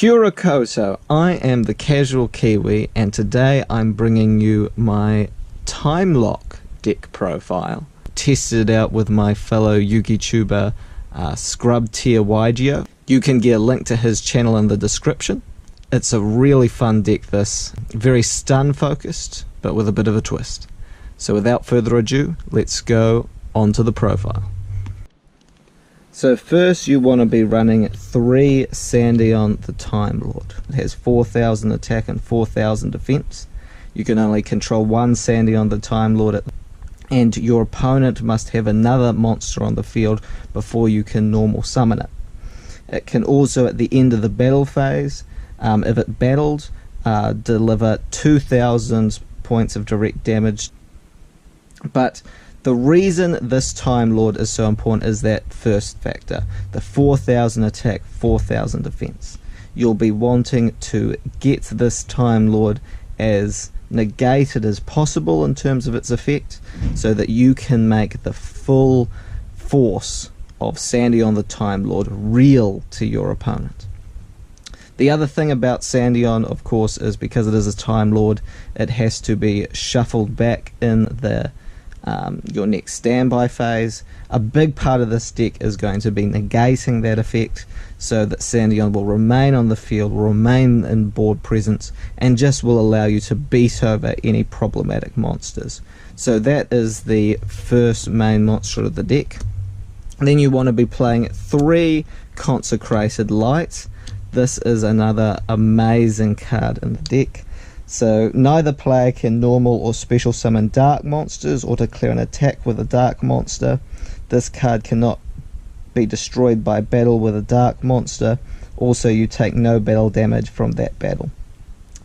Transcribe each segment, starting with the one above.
Kia ora koutou, I am the Casual Kiwi, and today I'm bringing you my time lock deck profile. Tested it out with my fellow YouTuber Scrub Tier Ygeo. You can get a link to his channel in the description. It's a really fun deck, this. Very stun focused, but with a bit of a twist. So without further ado, let's go on to the profile. So first you want to be running 3 Sandaion the Time Lord. It has 4,000 attack and 4,000 defense. You can only control 1 Sandaion the Time Lord, and your opponent must have another monster on the field before you can normal summon it. It can also, at the end of the battle phase, if it battled, deliver 2,000 points of direct damage. But the reason this Time Lord is so important is that first factor, the 4,000 attack, 4,000 defense. You'll be wanting to get this Time Lord as negated as possible in terms of its effect, so that you can make the full force of Sandaion the Time Lord real to your opponent. The other thing about Sandaion, of course, is because it is a Time Lord, it has to be shuffled back in the your next standby phase. A big part of this deck is going to be negating that effect, so that Sandaion will remain on the field, will remain in board presence, and just will allow you to beat over any problematic monsters. So that is the first main monster of the deck. Then you want to be playing 3 Consecrated Light. This is another amazing card in the deck. So neither player can normal or special summon dark monsters or declare an attack with a dark monster. This card cannot be destroyed by battle with a dark monster. Also, you take no battle damage from that battle.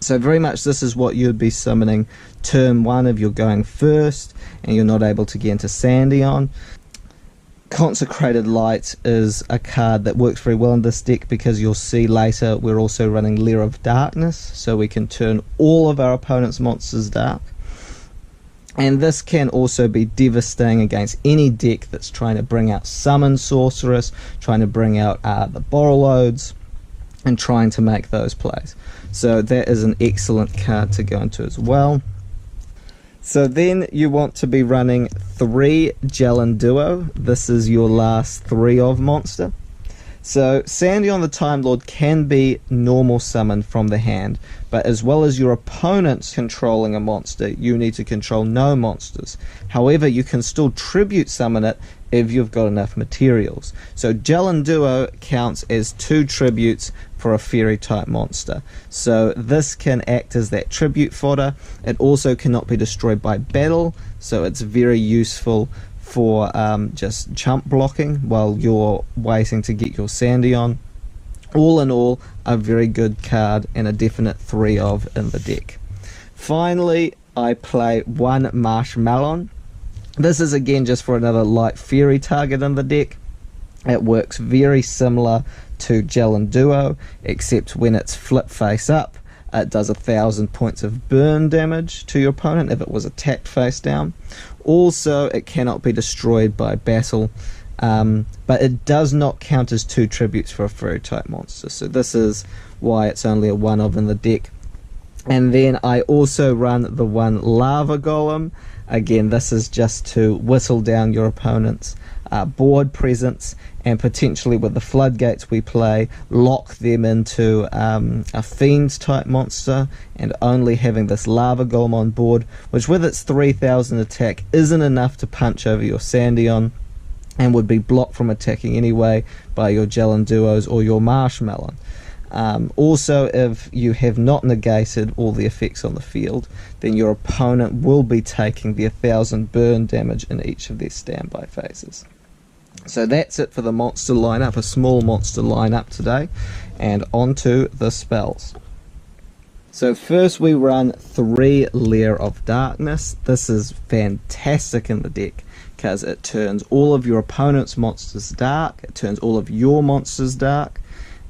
So very much this is what you'd be summoning turn 1 if you're going first and you're not able to get into Sandaion. Consecrated Light is a card that works very well in this deck, because you'll see later we're also running Lair of Darkness, so we can turn all of our opponent's monsters dark. And this can also be devastating against any deck that's trying to bring out Summon Sorceress, trying to bring out the Borreloads, and trying to make those plays. So that is an excellent card to go into as well. So then you want to be running 3 Jellin Duo. This is your last 3 of monster. So Sandaion the Time Lord can be normal summoned from the hand, but as well as your opponent controlling a monster, you need to control no monsters. However, you can still tribute summon it if you've got enough materials. So Jellin Duo counts as 2 tributes for a fairy type monster. So this can act as that tribute fodder. It also cannot be destroyed by battle, so it's very useful for just chump blocking while you're waiting to get your Sandaion. All in all, a very good card and a definite 3 of in the deck. Finally, I play 1 Marshmallow. This is again just for another light fairy target in the deck. It works very similar to Jellin Duo, except when it's flip face up, it does 1,000 points of burn damage to your opponent if it was attacked face down. Also, it cannot be destroyed by battle, but it does not count as 2 tributes for a fairy type monster. So this is why it's only a 1 of in the deck. And then I also run the 1 Lava Golem. Again, this is just to whittle down your opponent's board presence, and potentially with the floodgates we play, lock them into a fiend type monster, and only having this Lava Golem on board, which with its 3,000 attack isn't enough to punch over your Sandaion, and would be blocked from attacking anyway by your Jellin Duos or your Marshmallow. Also, if you have not negated all the effects on the field, then your opponent will be taking the 1,000 burn damage in each of their standby phases. So that's it for the monster lineup, a small monster lineup today, and on to the spells. So first we run 3 Lair of Darkness. This is fantastic in the deck because it turns all of your opponent's monsters dark, it turns all of your monsters dark,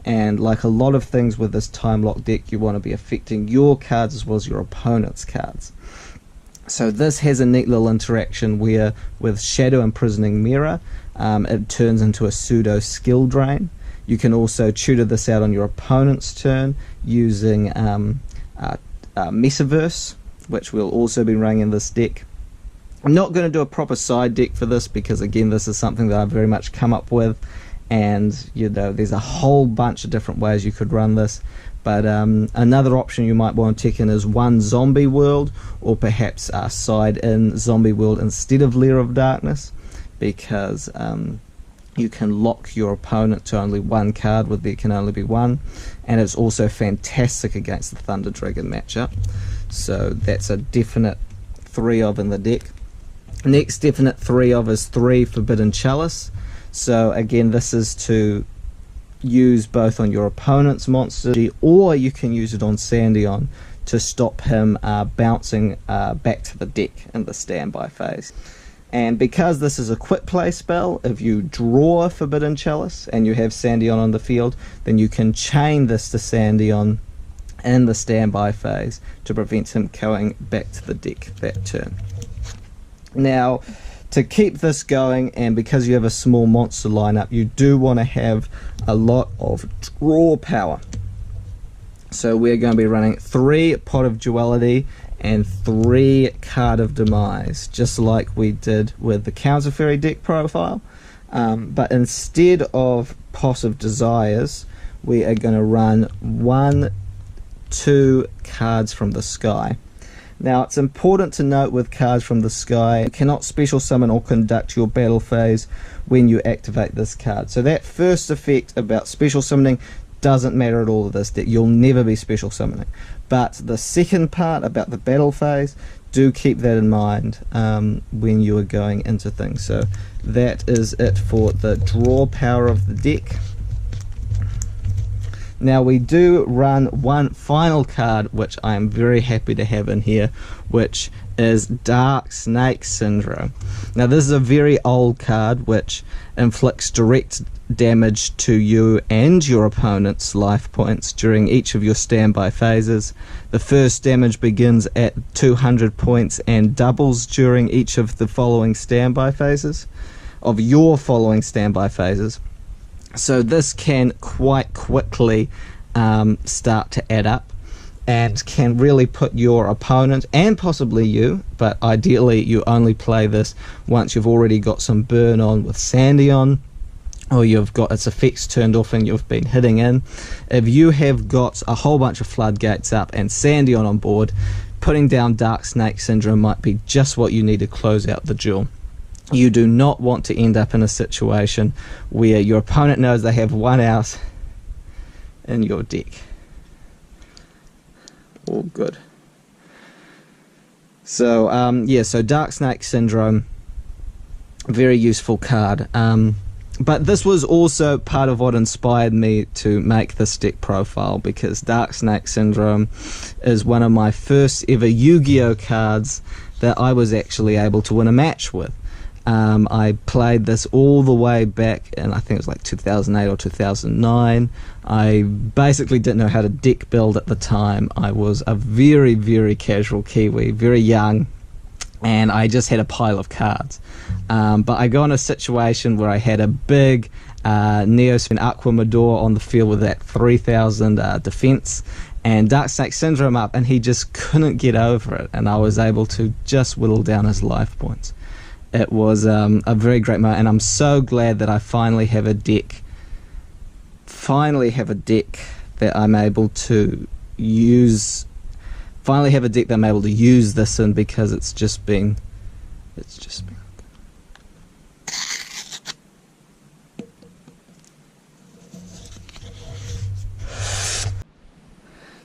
and like a lot of things with this time lock deck, you want to be affecting your cards as well as your opponent's cards. So this has a neat little interaction where with Shadow Imprisoning Mirror, it turns into a pseudo skill drain. You can also tutor this out on your opponent's turn using Metaverse, which we'll also be running in this deck. I'm not going to do a proper side deck for this because, again, this is something that I've very much come up with, and you know, there's a whole bunch of different ways you could run this. But another option you might want to take in is one zombie world, or perhaps side in zombie world instead of Lair of Darkness, because you can lock your opponent to only one card where there can only be one, and it's also fantastic against the Thunder Dragon matchup. So that's a definite 3 of in the deck. Next definite 3 of is 3 Forbidden Chalice. So again, this is to use both on your opponent's monster, or you can use it on Sandaion to stop him bouncing back to the deck in the standby phase. And because this is a quick play spell, if you draw a Forbidden Chalice and you have Sandaion on the field, then you can chain this to Sandaion in the standby phase to prevent him going back to the deck that turn. Now, to keep this going, and because you have a small monster lineup, you do want to have a lot of draw power. So we're going to be running 3 Pot of Duality and 3 Card of Demise, just like we did with the Counter Fairy deck profile. But instead of Pot of Desires, we are going to run 1, 2 cards from the sky. Now, it's important to note with cards from the sky, you cannot special summon or conduct your battle phase when you activate this card. So that first effect about special summoning doesn't matter at all with this deck. You'll never be special summoning. But the second part about the battle phase, do keep that in mind when you are going into things. So that is it for the draw power of the deck. Now we do run one final card which I am very happy to have in here, which is Dark Snake Syndrome. Now this is a very old card which inflicts direct damage to you and your opponent's life points during each of your standby phases. The first damage begins at 200 points and doubles during each of the following standby phases, of your following standby phases. So this can quite quickly start to add up and can really put your opponent and possibly you, but ideally you only play this once you've already got some burn on with Sandaion, or you've got its effects turned off and you've been hitting in. If you have got a whole bunch of floodgates up and Sandaion on board, putting down Dark Snake Syndrome might be just what you need to close out the duel. You do not want to end up in a situation where your opponent knows they have one out in your deck. All good. So yeah, so Dark Snake Syndrome, very useful card. But this was also part of what inspired me to make this deck profile, because Dark Snake Syndrome is one of my first ever Yu-Gi-Oh cards that I was actually able to win a match with. I played this all the way back in, I think it was like 2008 or 2009. I basically didn't know how to deck build at the time. I was a very, very casual Kiwi, very young, and I just had a pile of cards. But I got in a situation where I had a big Neosphen Aquamador on the field with that 3000 defense, and Dark Snake Syndrome up, and he just couldn't get over it, and I was able to just whittle down his life points. It was a very great moment, and I'm so glad that I finally have a deck that I'm able to use. Finally have a deck that I'm able to use this in, because it's just been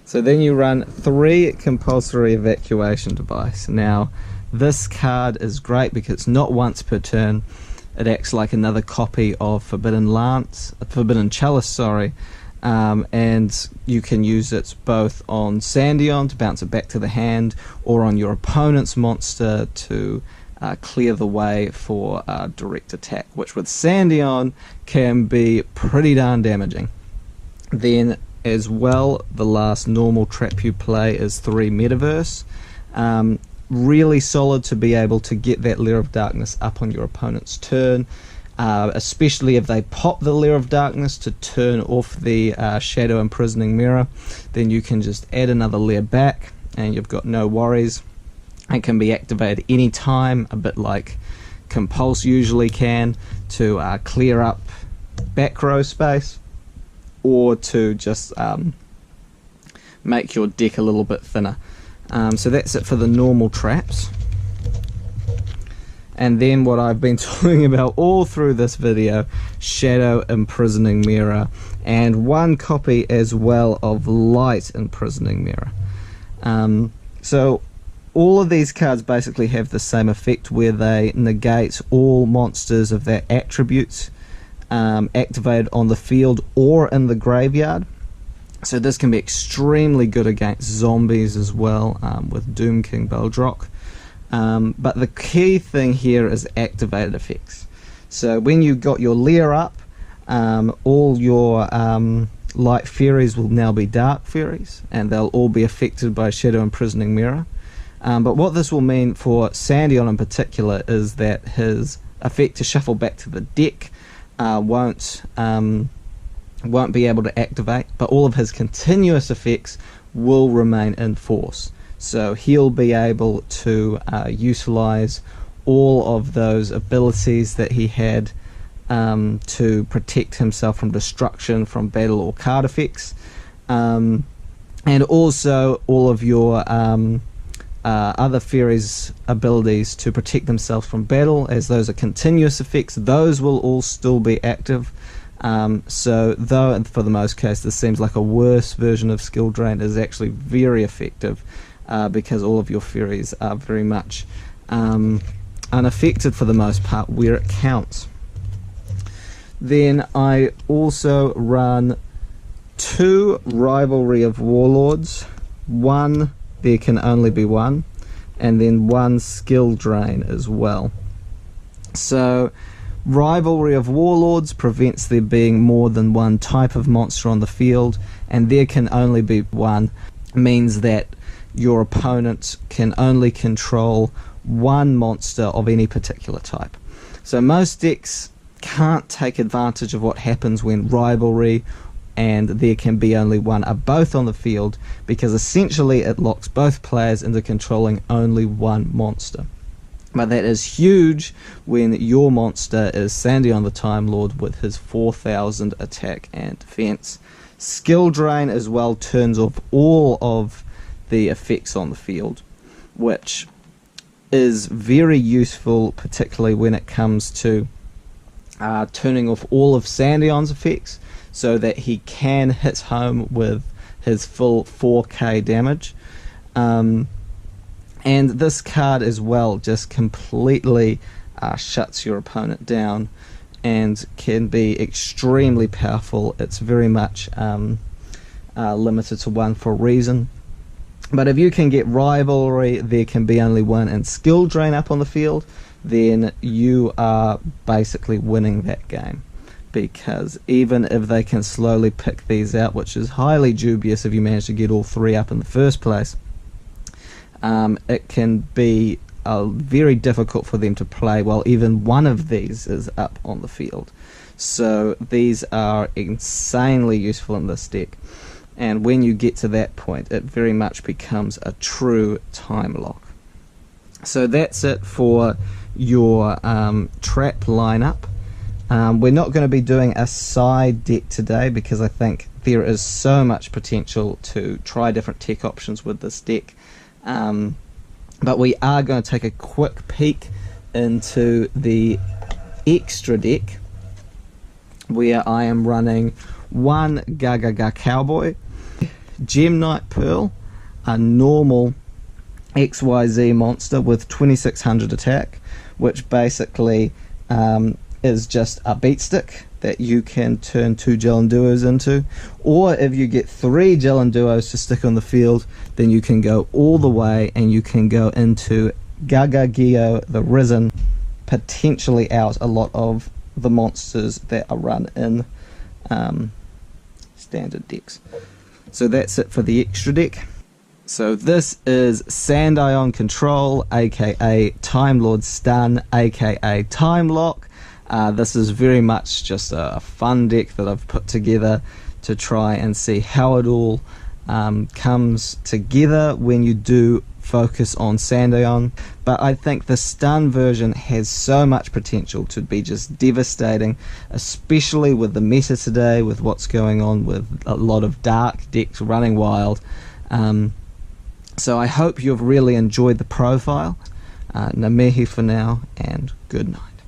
So then you run 3 Compulsory Evacuation Device. Now this card is great because it's not once per turn. It acts like another copy of Forbidden Chalice, sorry, and you can use it both on Sandaion to bounce it back to the hand, or on your opponent's monster to clear the way for direct attack, which with Sandaion can be pretty darn damaging. Then as well, the last normal trap you play is 3 Metaverse. Really solid to be able to get that Lair of Darkness up on your opponent's turn. especially if they pop the Lair of Darkness to turn off the Shadow Imprisoning Mirror, then you can just add another lair back and you've got no worries. It can be activated any time, a bit like Compulse usually can, to clear up back row space, or to just make your deck a little bit thinner. So that's it for the normal traps. And then what I've been talking about all through this video, Shadow Imprisoning Mirror, and one copy as well of Light Imprisoning Mirror. So all of these cards basically have the same effect, where they negate all monsters of their attributes activated on the field or in the graveyard. So this can be extremely good against zombies as well, with Doom King Beldrock. But the key thing here is activated effects. So when you got your lair up, all your light fairies will now be dark fairies, and they'll all be affected by Shadow Imprisoning Mirror. But what this will mean for Sandaion in particular is that his effect to shuffle back to the deck won't be able to activate, but all of his continuous effects will remain in force. So he'll be able to utilize all of those abilities that he had to protect himself from destruction from battle or card effects, and also all of your other fairies' abilities to protect themselves from battle, as those are continuous effects. Those will all still be active. So though for the most case this seems like a worse version of Skill Drain, is actually very effective, because all of your fairies are very much unaffected for the most part where it counts. Then I also run 2 Rivalry of Warlords, 1 There Can Only Be One, and then 1 Skill Drain as well. So Rivalry of Warlords prevents there being more than one type of monster on the field, and There Can Only Be One means that your opponent can only control one monster of any particular type. So most decks can't take advantage of what happens when Rivalry and There Can Be Only One are both on the field, because essentially it locks both players into controlling only one monster. But that is huge when your monster is Sandaion the Time Lord with his 4000 attack and defense. Skill Drain as well turns off all of the effects on the field, which is very useful, particularly when it comes to turning off all of Sandaion's effects, so that he can hit home with his full 4k damage. And this card as well just completely shuts your opponent down and can be extremely powerful. It's very much limited to 1 for a reason. But if you can get Rivalry, There Can Be Only One, and Skill Drain up on the field, then you are basically winning that game. Because even if they can slowly pick these out, which is highly dubious if you manage to get all 3 up in the first place, it can be very difficult for them to play while even one of these is up on the field. So these are insanely useful in this deck, and when you get to that point it very much becomes a true time lock. So that's it for your trap lineup. We're not going to be doing a side deck today, because I think there is so much potential to try different tech options with this deck. But we are going to take a quick peek into the extra deck, where I am running 1 Gagaga Cowboy, Gem Knight Pearl, a normal XYZ monster with 2600 attack, which basically is just a beat stick that you can turn 2 Jellin Duos into, or if you get 3 Jellin Duos to stick on the field, then you can go all the way and you can go into Gaga Geo the Risen, potentially out a lot of the monsters that are run in standard decks. So that's it for the extra deck. So this is Sandaion Control, aka Time Lord Stun, aka Time Lock. This is very much just a fun deck that I've put together to try and see how it all comes together when you do focus on Sandaion. But I think the stun version has so much potential to be just devastating, especially with the meta today, with what's going on with a lot of dark decks running wild. So I hope you've really enjoyed the profile. Ngā mihi for now, and good night.